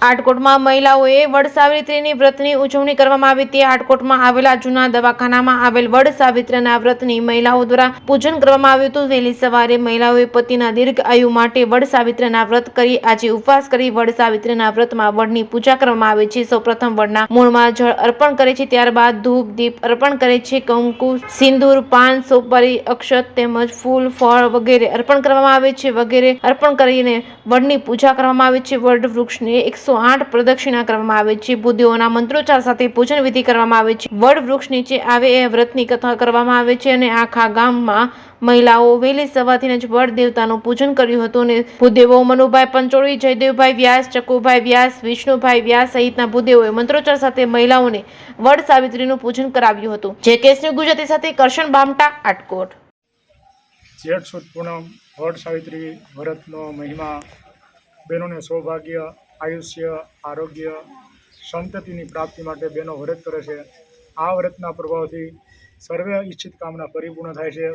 આટકોટમાં મહિલાઓએ વડ સાવિત્રીની વ્રતની ઉજવણી કરવામાં આવી હતી। આટકોટમાં આવેલા જૂના દવાખાનામાં આવેલ વડ સાવિત્રીના વ્રતની મહિલાઓ દ્વારા પૂજન કરવામાં આવ્યું હતું। વહેલી સવારે મહિલાઓએ પતિના દીર્ઘ આયુ માટે વડ સાવિત્રીના વ્રત કરી આજે ઉપવાસ કરી વડ સાવિત્રીના વ્રતમાં વડની પૂજા કરવામાં આવે છે। સૌપ્રથમ વડના મૂળમાં જળ અર્પણ કરે છે, ત્યારબાદ ધૂપ દીપ અર્પણ કરે છે। કંકુ, સિંદૂર, પાન, સોપારી, અક્ષત તેમજ ફૂલ, ફળ વગેરે અર્પણ કરવામાં આવે છે। વગેરે અર્પણ કરીને વડની પૂજા કરવામાં આવે છે। વડ વૃક્ષને 108 પ્રદક્ષિણા કરવામાં આવે છે। ભૂદેવોના મંત્રોચ્ચાર સાથે પૂજન વિધિ કરવામાં આવે છે। વડ વૃક્ષ નીચે આવે એ વ્રતની કથા કરવામાં આવે છે અને આખા ગામમાં મહિલાઓ વહેલી સવારથી જ વડ દેવતાનું પૂજન કર્યું હતું અને ભૂદેવો મનુભાઈ પંચોળી, જયદેવભાઈ વ્યાસ, ચકુભાઈ વ્યાસ, વિષ્ણુભાઈ વ્યાસ સહિતના ભૂદેવોએ મંત્રોચ્ચાર સાથે મહિલાઓને વડ સાવિત્રીનું પૂજન કરાવ્યું હતું। જે કેસની ગુજરાતી સાથે કરશન બામટા, આટકોટ। જેઠ સુદ પૂનમ વડ સાવિત્રી વ્રતનો મહિમા બહેનોને સૌભાગ્ય, આયુષ્ય, આરોગ્ય, સંતતિની પ્રાપ્તિ માટે બહેનો વ્રત કરે છે। આ વ્રતના પ્રભાવથી સર્વે ઈચ્છિત કામના પરિપૂર્ણ થાય છે।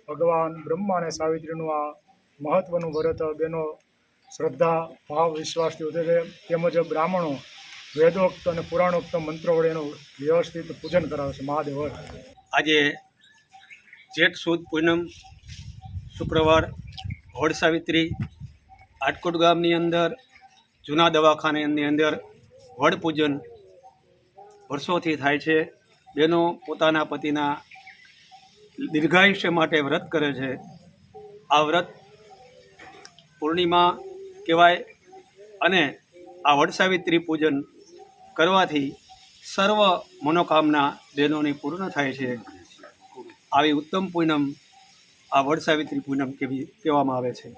ભગવાન બ્રહ્મા અને સાવિત્રીનું આ મહત્વનું વ્રત બહેનો શ્રદ્ધા, ભાવ, વિશ્વાસથી ઉજવે છે। તેમજ બ્રાહ્મણો વેદોક્ત અને પુરાણોક્ત મંત્રો વડે એનું વ્યવસ્થિત પૂજન કરાવે છે। મહાદેવ આજે જેઠ સુદ પૂનમ શુક્રવાર વડ સાવિત્રી આટકોટ ગામની અંદર જૂના દવાખાનાની અંદર વડ પૂજન વર્ષોથી થાય છે। બહેનો પોતાના પતિના દીર્ઘાયુષ્ય માટે વ્રત કરે છે। આ વ્રત પૂર્ણિમા કહેવાય અને આ વડ સાવિત્રી પૂજન કરવાથી સર્વ મનોકામના બહેનોની પૂર્ણ થાય છે। આવી ઉત્તમ પૂનમ આ વડ સાવિત્રી પૂનમ કહેવામાં આવે છે।